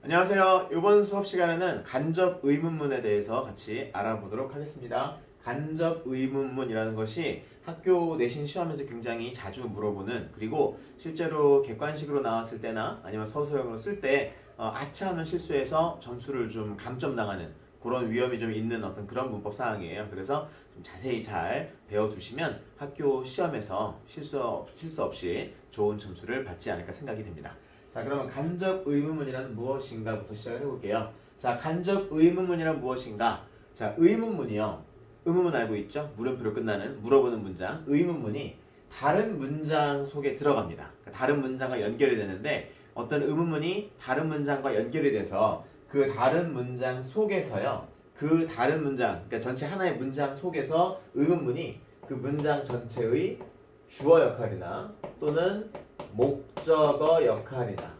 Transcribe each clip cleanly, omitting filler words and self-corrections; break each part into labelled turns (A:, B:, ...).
A: 안녕하세요. 이번 수업 시간에는 간접 의문문에 대해서 같이 알아보도록 하겠습니다. 간접 의문문이라는 것이 학교 내신 시험에서 굉장히 자주 물어보는, 그리고 실제로 객관식으로 나왔을 때나 아니면 서술형으로 쓸 때 아차하는 실수해서 점수를 좀 감점당하는 그런 위험이 좀 있는 어떤 그런 문법 사항이에요. 그래서 좀 자세히 잘 배워두시면 학교 시험에서 실수 없이 좋은 점수를 받지 않을까 생각이 듭니다. 자, 그러면 간접 의문문이란 무엇인가부터 시작을 해볼게요. 자, 간접 의문문이란 무엇인가? 자, 의문문이요. 의문문 알고 있죠? 물음표로 끝나는 물어보는 문장. 의문문이 다른 문장 속에 들어갑니다. 그러니까 다른 문장과 연결이 되는데 어떤 의문문이 다른 문장과 연결이 돼서 그 다른 문장 속에서요. 그 다른 문장, 그러니까 전체 하나의 문장 속에서 의문문이 그 문장 전체의 주어 역할이나 또는 목적어 역할이나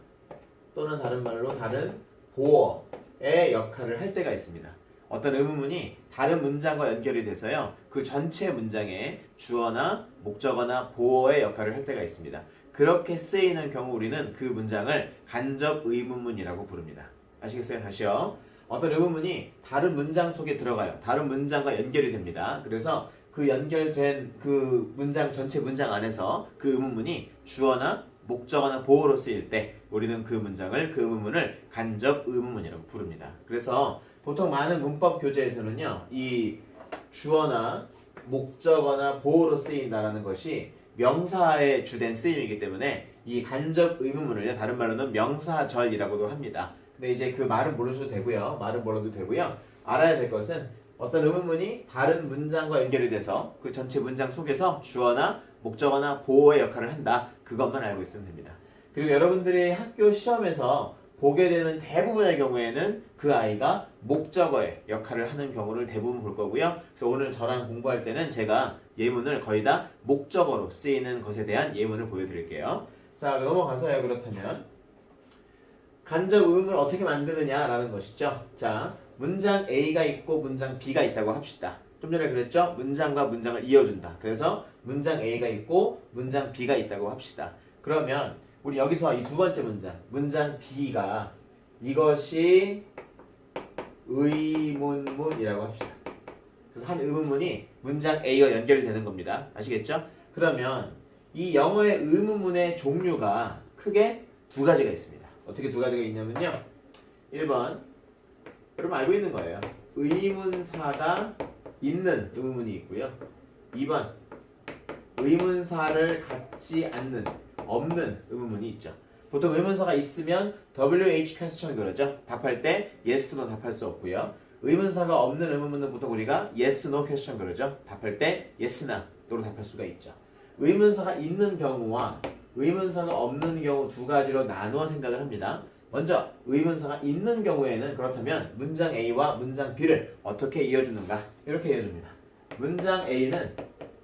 A: 또는 다른 말로 다른 보어의 역할을 할 때가 있습니다. 어떤 의문문이 다른 문장과 연결이 돼서요. 그 전체 문장에 주어나 목적어나 보어의 역할을 할 때가 있습니다. 그렇게 쓰이는 경우 우리는 그 문장을 간접 의문문이라고 부릅니다. 아시겠어요? 다시요. 어떤 의문문이 다른 문장 속에 들어가요. 다른 문장과 연결이 됩니다. 그래서 그 연결된 그 문장 전체 문장 안에서 그 의문문이 주어나 목적어나 보어로 쓰일 때 우리는 그 문장을 그 의문문을 간접 의문문이라고 부릅니다. 그래서 보통 많은 문법 교재에서는요. 이 주어나 목적어나 보어로 쓰인다라는 것이 명사의 주된 쓰임이기 때문에 이 간접 의문문을 다른 말로는 명사절이라고도 합니다. 근데 이제 그 말은 모르셔도 되고요. 말은 몰라도 되고요. 알아야 될 것은 어떤 의문문이 다른 문장과 연결이 돼서 그 전체 문장 속에서 주어나 목적어나 보어의 역할을 한다. 그것만 알고 있으면 됩니다. 그리고 여러분들이 학교 시험에서 보게 되는 대부분의 경우에는 그 아이가 목적어의 역할을 하는 경우를 대부분 볼 거고요. 그래서 오늘 저랑 공부할 때는 제가 예문을 거의 다 목적어로 쓰이는 것에 대한 예문을 보여드릴게요. 자, 넘어가서요. 그렇다면 간접 의문을 어떻게 만드느냐라는 것이죠. 자, 문장 A가 있고 문장 B가 있다고 합시다. 좀 전에 그랬죠? 문장과 문장을 이어준다. 그래서 문장 A가 있고 문장 B가 있다고 합시다. 그러면 우리 여기서 이 두 번째 문장 B가 이것이 의문문이라고 합시다. 그래서 한 의문문이 문장 A와 연결이 되는 겁니다. 아시겠죠? 그러면 이 영어의 의문문의 종류가 크게 두 가지가 있습니다. 어떻게 두 가지가 있냐면요. 1번, 여러분 알고 있는 거예요. 의문사가 있는 의문문이 있고요. 2번, 의문사를 갖지 않는, 없는 의문문이 있죠. 보통 의문사가 있으면 WH question 그러죠. 답할 때 yes, no 답할 수 없고요. 의문사가 없는 의문문은 보통 우리가 yes, no question 그러죠. 답할 때 yes, no로 답할 수가 있죠. 의문사가 있는 경우와 의문사가 없는 경우 두 가지로 나누어 생각을 합니다. 먼저 의문사가 있는 경우에는 그렇다면 문장 A와 문장 B를 어떻게 이어주는가? 이렇게 이어줍니다. 문장 A는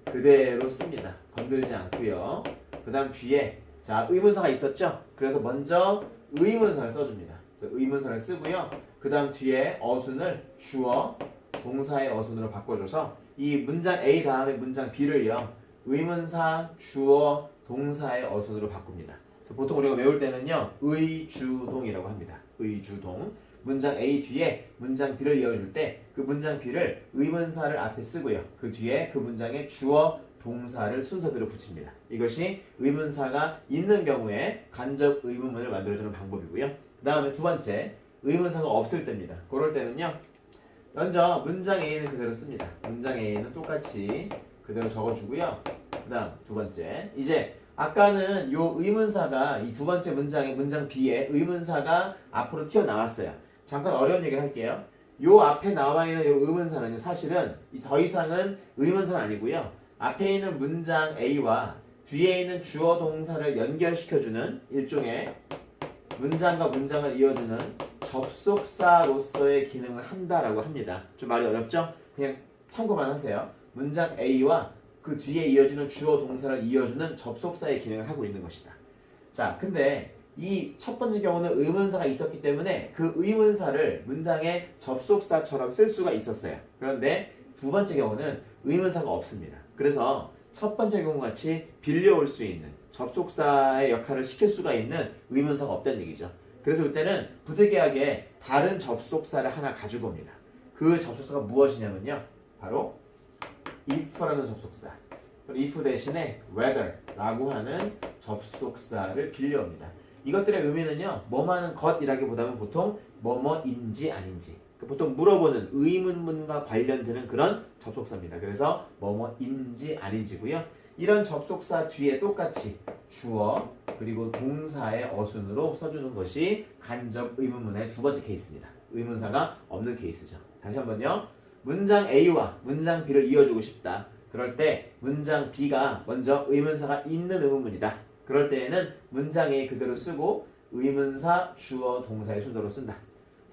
A: 그대로 씁니다. 건들지 않고요. 그 다음 뒤에 자 의문사가 있었죠? 그래서 먼저 의문사를 써줍니다. 그래서 의문사를 쓰고요. 그 다음 뒤에 어순을 주어, 동사의 어순으로 바꿔줘서 이 문장 A 다음에 문장 B를요. 의문사, 주어, 동사의 어순으로 바꿉니다. 보통 우리가 외울 때는요. 의주동이라고 합니다. 의주동. 문장 A 뒤에 문장 B를 이어줄 때 그 문장 B를 의문사를 앞에 쓰고요. 그 뒤에 그 문장에 주어, 동사를 순서대로 붙입니다. 이것이 의문사가 있는 경우에 간접 의문문을 만들어주는 방법이고요. 그 다음에 두 번째, 의문사가 없을 때입니다. 그럴 때는요. 먼저 문장 A는 그대로 씁니다. 문장 A는 똑같이 그대로 적어주고요. 그 다음 두 번째, 이제 아까는 요 의문사가 이 두 번째 문장의 문장 B에 의문사가 앞으로 튀어나왔어요. 잠깐 어려운 얘기를 할게요. 요 앞에 나와 있는 요 의문사는 사실은 더 이상은 의문사는 아니고요. 앞에 있는 문장 A와 뒤에 있는 주어 동사를 연결시켜주는 일종의 문장과 문장을 이어주는 접속사로서의 기능을 한다라고 합니다. 좀 말이 어렵죠? 그냥 참고만 하세요. 문장 A와 그 뒤에 이어지는 주어 동사를 이어주는 접속사의 기능을 하고 있는 것이다. 자, 근데 이 첫 번째 경우는 의문사가 있었기 때문에 그 의문사를 문장의 접속사처럼 쓸 수가 있었어요. 그런데 두 번째 경우는 의문사가 없습니다. 그래서 첫 번째 경우 같이 빌려올 수 있는 접속사의 역할을 시킬 수가 있는 의문사가 없다는 얘기죠. 그래서 이때는 부득이하게 다른 접속사를 하나 가지고 옵니다. 그 접속사가 무엇이냐면요. 바로 if라는 접속사. if 대신에 whether라고 하는 접속사를 빌려옵니다. 이것들의 의미는요. 뭐뭐하는 것이라기보다는 보통 뭐뭐인지 아닌지 보통 물어보는 의문문과 관련되는 그런 접속사입니다. 그래서 뭐뭐인지 아닌지고요. 이런 접속사 뒤에 똑같이 주어 그리고 동사의 어순으로 써주는 것이 간접 의문문의 두 번째 케이스입니다. 의문사가 없는 케이스죠. 다시 한번요. 문장 A와 문장 B를 이어주고 싶다. 그럴 때 문장 B가 먼저 의문사가 있는 의문문이다. 그럴 때에는 문장 A 그대로 쓰고 의문사 주어 동사의 순서로 쓴다.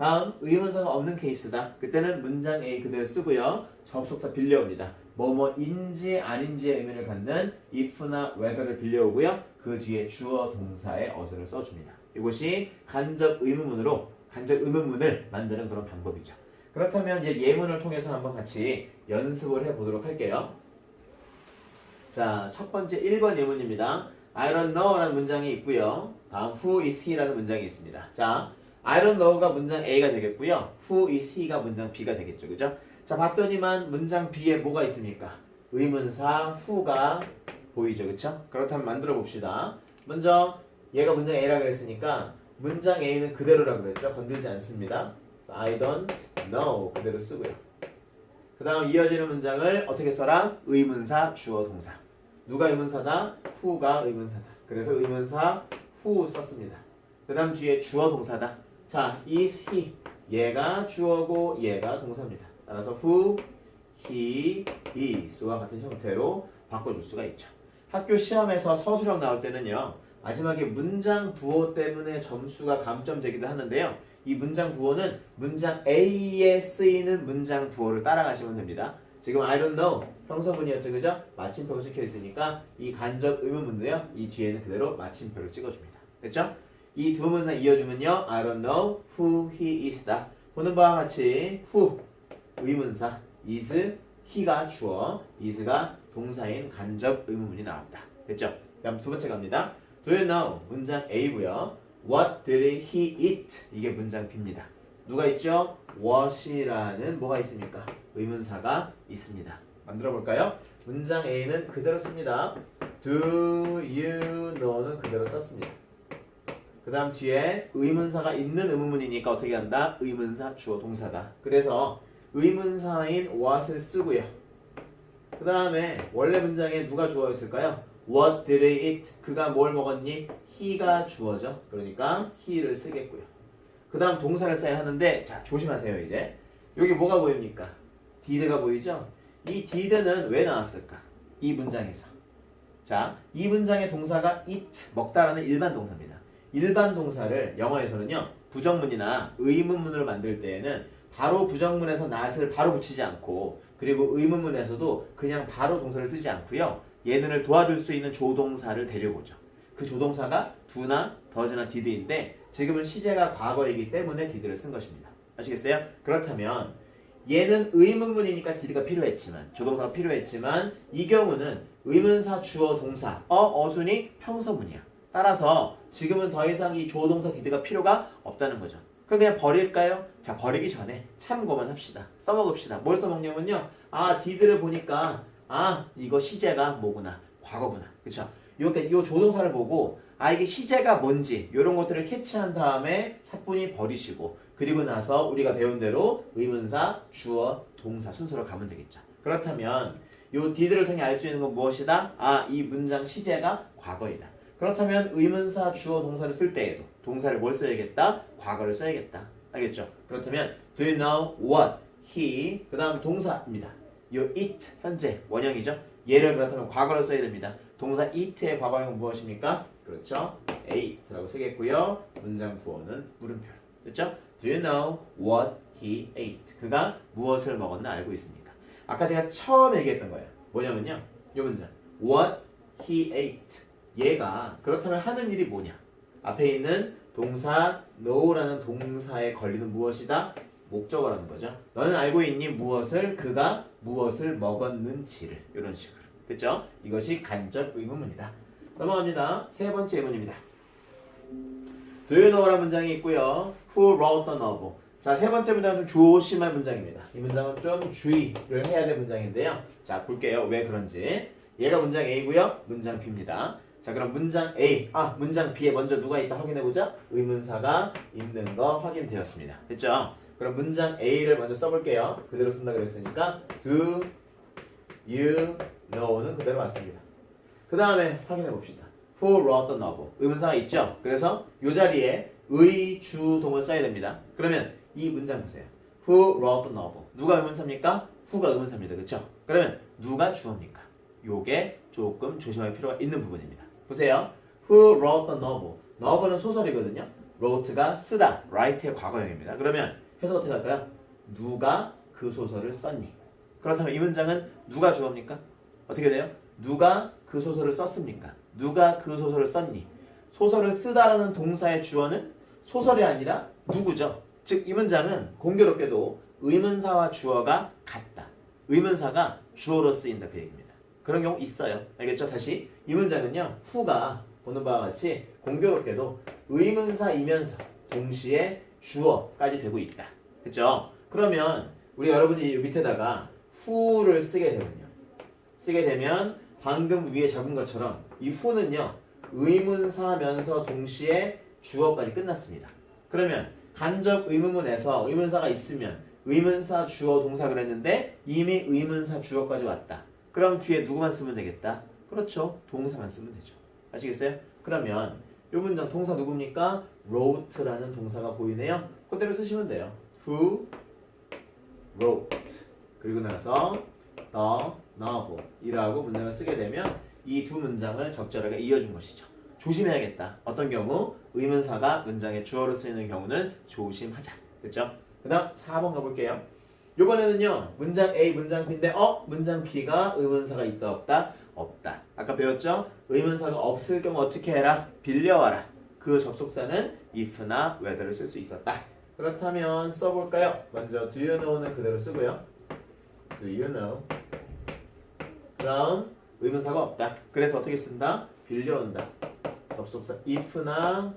A: 다음 의문사가 없는 케이스다. 그때는 문장 A 그대로 쓰고요. 접속사 빌려옵니다. 뭐뭐인지 아닌지의 의미를 갖는 if나 whether를 빌려오고요. 그 뒤에 주어 동사의 어순을 써줍니다. 이것이 간접 의문문을 만드는 그런 방법이죠. 그렇다면 이제 예문을 통해서 한번 같이 연습을 해보도록 할게요. 자, 첫 번째 1번 예문입니다. I don't know 라는 문장이 있고요. 다음 who is he 라는 문장이 있습니다. 자, I don't know가 문장 A가 되겠고요. Who is he가 문장 B가 되겠죠. 그죠? 자, 봤더니만 문장 B에 뭐가 있습니까? 의문사 who가 보이죠. 그쵸? 그렇다면 만들어 봅시다. 먼저 얘가 문장 A라고 했으니까 문장 A는 그대로라고 그랬죠. 건들지 않습니다. I don't know 그대로 쓰고요. 그 다음 이어지는 문장을 어떻게 써라? 의문사 주어 동사. 누가 의문사다? who가 의문사다. 그래서 의문사 who 썼습니다. 그 다음 뒤에 주어 동사다. 자, is he. 얘가 주어고 얘가 동사입니다. 따라서 who, he, is와 같은 형태로 바꿔줄 수가 있죠. 학교 시험에서 서술형 나올 때는요. 마지막에 문장 부호 때문에 점수가 감점되기도 하는데요. 이 문장 부호는 문장 A에 쓰이는 문장 부호를 따라가시면 됩니다. 지금 I don't know 형사문이었죠. 그죠? 마침표가 찍혀 있으니까 이 간접 의문문도요. 이 뒤에는 그대로 마침표를 찍어줍니다. 됐죠? 이 두 문장 이어주면요. I don't know who he is다. 보는 바와 같이 who 의문사, is, he가 주어, is가 동사인 간접 의문문이 나왔다. 됐죠? 그럼 두 번째 갑니다. Do you know? 문장 A고요. What did he eat? 이게 문장 B입니다. 누가 있죠? what이라는 뭐가 있습니까? 의문사가 있습니다. 만들어 볼까요? 문장 A는 그대로 씁니다. Do you know는 그대로 썼습니다. 그 다음 뒤에 의문사가 있는 의문문이니까 어떻게 한다? 의문사 주어 동사다. 그래서 의문사인 what을 쓰고요. 그 다음에 원래 문장에 누가 주어였을까요? What did he eat? 그가 뭘 먹었니? he가 주어죠. 그러니까 he를 쓰겠고요. 그 다음 동사를 써야 하는데 자 조심하세요. 이제 여기 뭐가 보입니까? did가 보이죠? 이 did는 왜 나왔을까? 이 문장에서. 자, 이 문장의 동사가 eat, 먹다라는 일반 동사입니다. 일반 동사를 영어에서는요. 부정문이나 의문문을 만들 때에는 바로 부정문에서 not을 바로 붙이지 않고 그리고 의문문에서도 그냥 바로 동사를 쓰지 않고요. 얘네를 도와줄 수 있는 조동사를 데려오죠. 그 조동사가 do나 does나 did인데 지금은 시제가 과거이기 때문에 did를 쓴 것입니다. 아시겠어요? 그렇다면 얘는 의문문이니까 did가 필요했지만 조동사가 필요했지만 이 경우는 의문사 주어 동사 어순이 평서문이야. 따라서 지금은 더 이상 이 조동사 did가 필요가 없다는 거죠. 그럼 그냥 버릴까요? 자, 버리기 전에 참고만 합시다. 써먹읍시다. 뭘 써먹냐면요. 아, did를 보니까 아, 이거 시제가 뭐구나. 과거구나. 그쵸? 이렇게 요 조동사를 보고 아, 이게 시제가 뭔지 이런 것들을 캐치한 다음에 사뿐히 버리시고 그리고 나서 우리가 배운 대로 의문사, 주어, 동사 순서로 가면 되겠죠. 그렇다면 요 did를 통해 알 수 있는 건 무엇이다? 아, 이 문장 시제가 과거이다. 그렇다면 의문사, 주어, 동사를 쓸 때에도 동사를 뭘 써야겠다? 과거를 써야겠다. 알겠죠? 그렇다면 do you know what he 그 다음 동사입니다. 요 eat 현재 원형이죠. 얘를 그렇다면 과거로 써야 됩니다. 동사 eat의 과거형은 무엇입니까? 그렇죠. ate라고 쓰겠고요. 문장 부호는 물음표로. 됐죠? Do you know what he ate? 그가 무엇을 먹었나 알고 있습니까? 아까 제가 처음 얘기했던 거예요. 뭐냐면요. 요 문장 what he ate 얘가 그렇다면 하는 일이 뭐냐? 앞에 있는 동사 know라는 동사에 걸리는 무엇이다? 목적어라는 거죠. 너는 알고 있니? 무엇을 그가 무엇을 먹었는지를 이런 식으로. 됐죠? 이것이 간접 의문문이다. 넘어갑니다. 세 번째 예문입니다. Do you know라는 문장이 있고요. Who wrote the novel? 자, 세 번째 문장은 좀 조심할 문장입니다. 이 문장은 좀 주의를 해야 될 문장인데요. 자, 볼게요. 왜 그런지. 얘가 문장 A고요. 문장 B입니다. 자, 그럼 문장 A, 문장 B에 먼저 누가 있다 확인해보자. 의문사가 있는 거 확인되었습니다. 됐죠? 그럼 문장 A를 먼저 써볼게요. 그대로 쓴다 그랬으니까 Do you know는 그대로 맞습니다. 그 다음에 확인해봅시다. Who wrote the novel? 의문사가 있죠? 그래서 이 자리에 의주동을 써야 됩니다. 그러면 이 문장 보세요. Who wrote the novel? 누가 의문사입니까? who가 의문사입니다. 그렇죠? 그러면 누가 주어입니까? 요게 조금 조심할 필요가 있는 부분입니다. 보세요. Who wrote the novel? novel은 소설이거든요. wrote가 쓰다, write의 과거형입니다. 그러면 해석 어떻게 할까요? 누가 그 소설을 썼니? 그렇다면 이 문장은 누가 주어입니까? 어떻게 돼요? 누가 그 소설을 썼습니까? 누가 그 소설을 썼니? 소설을 쓰다라는 동사의 주어는 소설이 아니라 누구죠? 즉 이 문장은 공교롭게도 의문사와 주어가 같다. 의문사가 주어로 쓰인다 그 얘기입니다. 그런 경우 있어요. 알겠죠? 다시 이 문장은요. who가 보는 바와 같이 공교롭게도 의문사이면서 동시에 주어까지 되고 있다. 그렇죠? 그러면 우리 여러분이 밑에다가 who를 쓰게 되면 방금 위에 적은 것처럼 이 who는요. 의문사면서 동시에 주어까지 끝났습니다. 그러면 간접 의문문에서 의문사가 있으면 의문사 주어 동사 그랬는데 이미 의문사 주어까지 왔다. 그럼 뒤에 누구만 쓰면 되겠다? 그렇죠. 동사만 쓰면 되죠. 아시겠어요? 그러면 이 문장 동사 누굽니까? wrote라는 동사가 보이네요. 그대로 쓰시면 돼요. Who wrote 그리고 나서 the novel 이라고 문장을 쓰게 되면 이 두 문장을 적절하게 이어준 것이죠. 조심해야겠다. 어떤 경우 의문사가 문장의 주어로 쓰이는 경우는 조심하자. 그렇죠? 그 다음 4번 가볼게요. 이번에는요. 문장 A, 문장 B인데 문장 B가 의문사가 있다 없다? 없다. 아까 배웠죠? 의문사가 없을 경우 어떻게 해라? 빌려와라. 그 접속사는 if나 whether를 쓸 수 있었다. 그렇다면 써볼까요? 먼저 do you know는 그대로 쓰고요. do you know 그 다음 의문사가 없다. 그래서 어떻게 쓴다? 빌려온다. 접속사 if나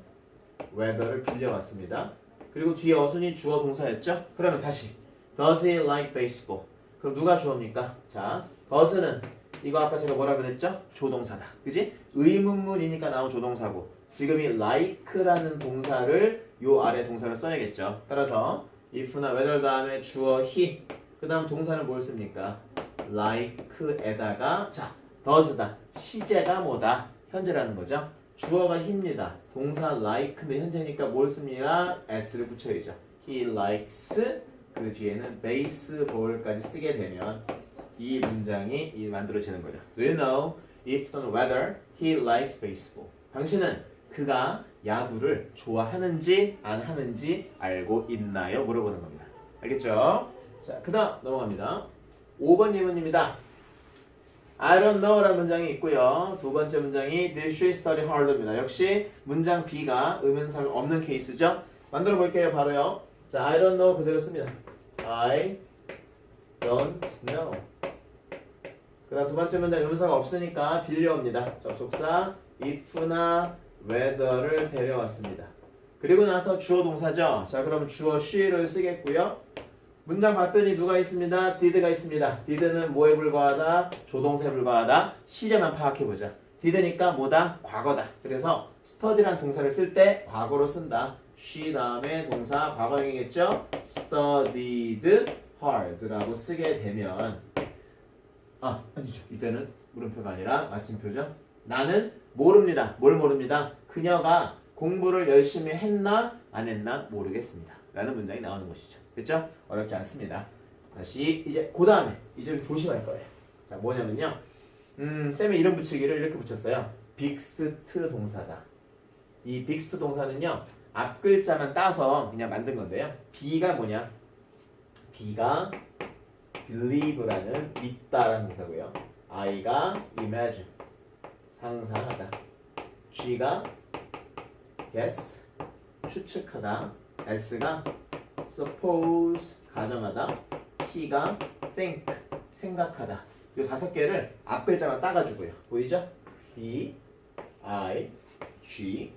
A: whether를 빌려왔습니다. 그리고 뒤에 어순이 주어 동사였죠? 그러면 다시 Does he like baseball? 그럼 누가 주어입니까? 자, does는 이거 아까 제가 뭐라 그랬죠? 조동사다. 그지? 의문문이니까 나온 조동사고 지금 이 like라는 동사를 요 아래 동사를 써야겠죠. 따라서 if나 whether 다음에 주어 he 그 다음 동사는 뭘 씁니까? like에다가 자, does다. 시제가 뭐다? 현재라는 거죠. 주어가 he입니다. 동사 like인데 현재니까 뭘 씁니까? s를 붙여야죠. He likes 그 뒤에는 baseball까지 쓰게 되면 이 문장이 만들어지는 거죠. Do you know if 또는 whether he likes baseball? 당신은 그가 야구를 좋아하는지 안 하는지 알고 있나요? 물어보는 겁니다. 알겠죠? 자, 그 다음 넘어갑니다. 5번 예문입니다. I don't know라는 문장이 있고요. 두 번째 문장이 Did she study hard입니다. 역시 문장 B가 의문사가 없는 케이스죠. 만들어 볼게요. 바로요. 자, I don't know 그대로 씁니다. I don't know. 그 다음 두 번째 문장 의문사가 없으니까 빌려옵니다. 접속사 if나 whether를 데려왔습니다. 그리고 나서 주어 동사죠. 자, 그럼 주어 she를 쓰겠고요. 문장 봤더니 누가 있습니다? did가 있습니다. did는 뭐에 불과하다? 조동사에 불과하다. 시제만 파악해보자. did니까 뭐다? 과거다. 그래서 study란 동사를 쓸 때 과거로 쓴다. she 다음에 동사 과거형이겠죠? studied hard라고 쓰게 되면 아니죠. 이때는 물음표가 아니라 마침표죠. 나는 모릅니다. 뭘 모릅니다? 그녀가 공부를 열심히 했나 안 했나 모르겠습니다. 라는 문장이 나오는 것이죠. 됐죠? 어렵지 않습니다. 다시 이제 그 다음에 이제 조심할 거예요. 자, 뭐냐면요. 쌤의 이름 붙이기를 이렇게 붙였어요. 빅스트 동사다. 이 빅스트 동사는요. 앞 글자만 따서 그냥 만든 건데요. B가 뭐냐? B가 believe라는 믿다라는 동사고요. I가 imagine 상상하다. G가 guess 추측하다. S가 suppose 가정하다. T가 think 생각하다. 이 다섯 개를 앞 글자만 따가지고요. 보이죠? B, I, G,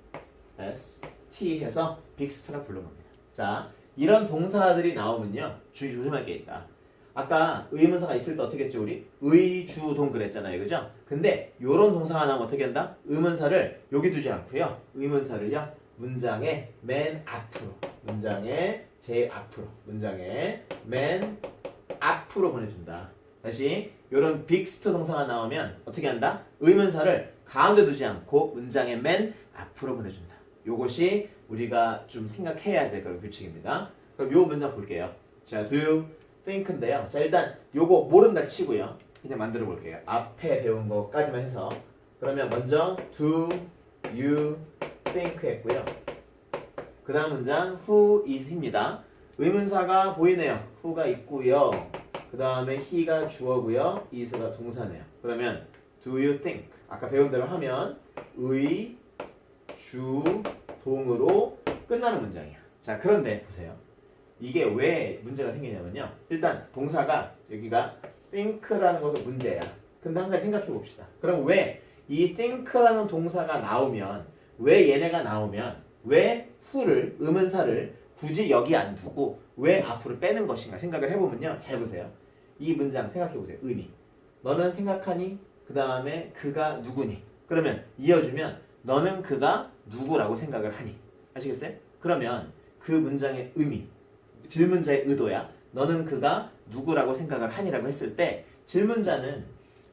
A: S, T 해서 빅스트라 부른 겁니다. 자, 이런 동사들이 나오면요. 조심할 게 있다. 아까 의문사가 있을 때 어떻게 했죠, 우리? 의주동 그랬잖아요. 그죠? 근데 요런 동사가 나오면 어떻게 한다? 의문사를 여기 두지 않고요. 의문사를요. 문장의 맨 앞으로. 문장의 제일 앞으로. 문장의 맨 앞으로 보내준다. 다시 요런 빅스트 동사가 나오면 어떻게 한다? 의문사를 가운데 두지 않고 문장의 맨 앞으로 보내준다. 요것이 우리가 좀 생각해야 될 그런 규칙입니다. 그럼 요 문장 볼게요. 자, do you think인데요. 자, 일단 요거 모른다 치고요. 그냥 만들어 볼게요. 앞에 배운 것까지만 해서. 그러면 먼저 do you think 했고요. 그 다음 문장 who is입니다. 의문사가 보이네요. who가 있고요. 그 다음에 he가 주어고요. is가 동사네요. 그러면 do you think 아까 배운 대로 하면 의, 주, 동으로 끝나는 문장이야. 자, 그런데 보세요. 이게 왜 문제가 생기냐면요. 일단 동사가 여기가 think라는 것도 문제야. 근데 한 가지 생각해 봅시다. 그럼 왜 이 think라는 동사가 나오면 왜 얘네가 나오면 왜 who를 의문사를 굳이 여기 안 두고 왜 앞으로 빼는 것인가 생각을 해보면요. 잘 보세요. 이 문장 생각해 보세요. 의미. 너는 생각하니? 그 다음에 그가 누구니? 그러면 이어주면 너는 그가 누구라고 생각을 하니? 아시겠어요? 그러면 그 문장의 의미, 질문자의 의도야. 너는 그가 누구라고 생각을 하니라고 했을 때 질문자는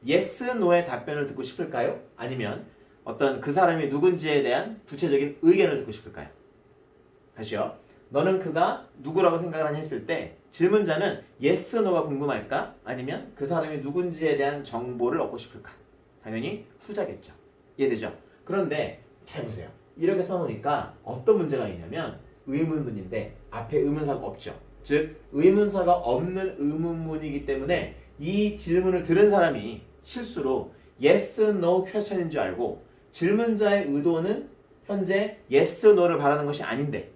A: yes, no의 답변을 듣고 싶을까요? 아니면 어떤 그 사람이 누군지에 대한 구체적인 의견을 듣고 싶을까요? 다시요. 너는 그가 누구라고 생각을 하니 했을 때 질문자는 yes, no가 궁금할까? 아니면 그 사람이 누군지에 대한 정보를 얻고 싶을까? 당연히 후자겠죠. 이해되죠? 그런데 잘 보세요. 이렇게 써놓으니까 어떤 문제가 있냐면 의문문인데 앞에 의문사가 없죠. 즉 의문사가 없는 의문문이기 때문에 이 질문을 들은 사람이 실수로 yes, no question인 줄 알고 질문자의 의도는 현재 yes, no를 바라는 것이 아닌데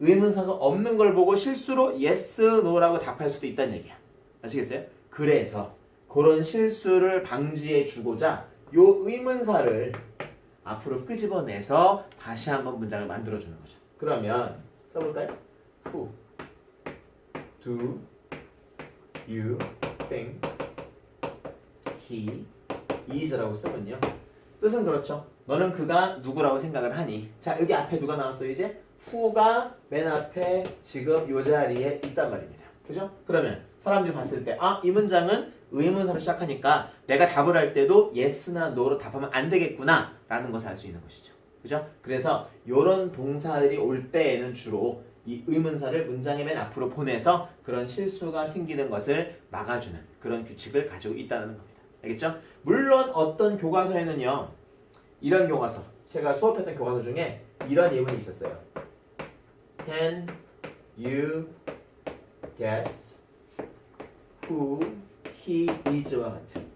A: 의문사가 없는 걸 보고 실수로 yes, no라고 답할 수도 있다는 얘기야. 아시겠어요? 그래서 그런 실수를 방지해 주고자 요 의문사를 앞으로 끄집어내서 다시 한번 문장을 만들어주는 거죠. 그러면 써볼까요? Who do you think he is라고 쓰면요. 뜻은 그렇죠. 너는 그가 누구라고 생각을 하니? 자, 여기 앞에 누가 나왔어요 이제? who가 맨 앞에 지금 요 자리에 있단 말입니다. 그죠? 그러면 사람들이 봤을 때 이 문장은 의문사로 시작하니까 내가 답을 할 때도 yes나 no로 답하면 안 되겠구나 라는 것을 알 수 있는 것이죠. 그죠? 그래서 이런 동사들이 올 때에는 주로 이 의문사를 문장의 맨 앞으로 보내서 그런 실수가 생기는 것을 막아주는 그런 규칙을 가지고 있다는 겁니다. 알겠죠? 물론 어떤 교과서에는요. 이런 교과서, 제가 수업했던 교과서 중에 이런 예문이 있었어요. Can you guess who he is와 같은.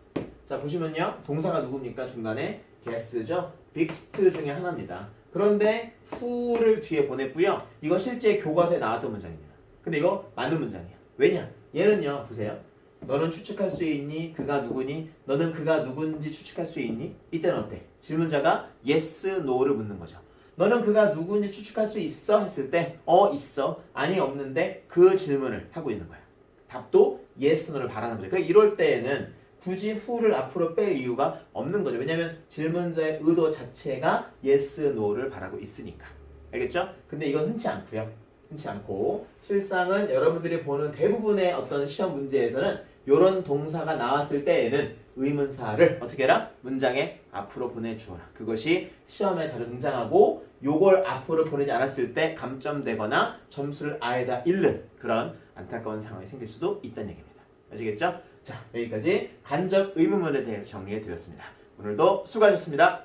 A: 자, 보시면요. 동사가 누굽니까? 중간에 guess죠? 빅스트 중에 하나입니다. 그런데 who를 뒤에 보냈고요. 이거 실제 교과서에 나왔던 문장입니다. 근데 이거 맞는 문장이야. 왜냐? 얘는요. 보세요. 너는 추측할 수 있니? 그가 누구니? 너는 그가 누군지 추측할 수 있니? 이때는 어때? 질문자가 yes, no를 묻는 거죠. 너는 그가 누군지 추측할 수 있어? 했을 때 있어. 아니, 없는데 그 질문을 하고 있는 거야. 답도 yes, no를 바라는 거죠. 그러니까 이럴 때에는 굳이 who를 앞으로 뺄 이유가 없는 거죠. 왜냐하면 질문자의 의도 자체가 yes, no를 바라고 있으니까. 알겠죠? 근데 이건 흔치 않고요. 흔치 않고 실상은 여러분들이 보는 대부분의 어떤 시험 문제에서는 이런 동사가 나왔을 때에는 의문사를 어떻게 해라? 문장에 앞으로 보내주어라. 그것이 시험에 자주 등장하고 요걸 앞으로 보내지 않았을 때 감점되거나 점수를 아예다 잃는 그런 안타까운 상황이 생길 수도 있다는 얘기입니다. 아시겠죠? 자, 여기까지 간접 의문문에 대해서 정리해 드렸습니다. 오늘도 수고하셨습니다.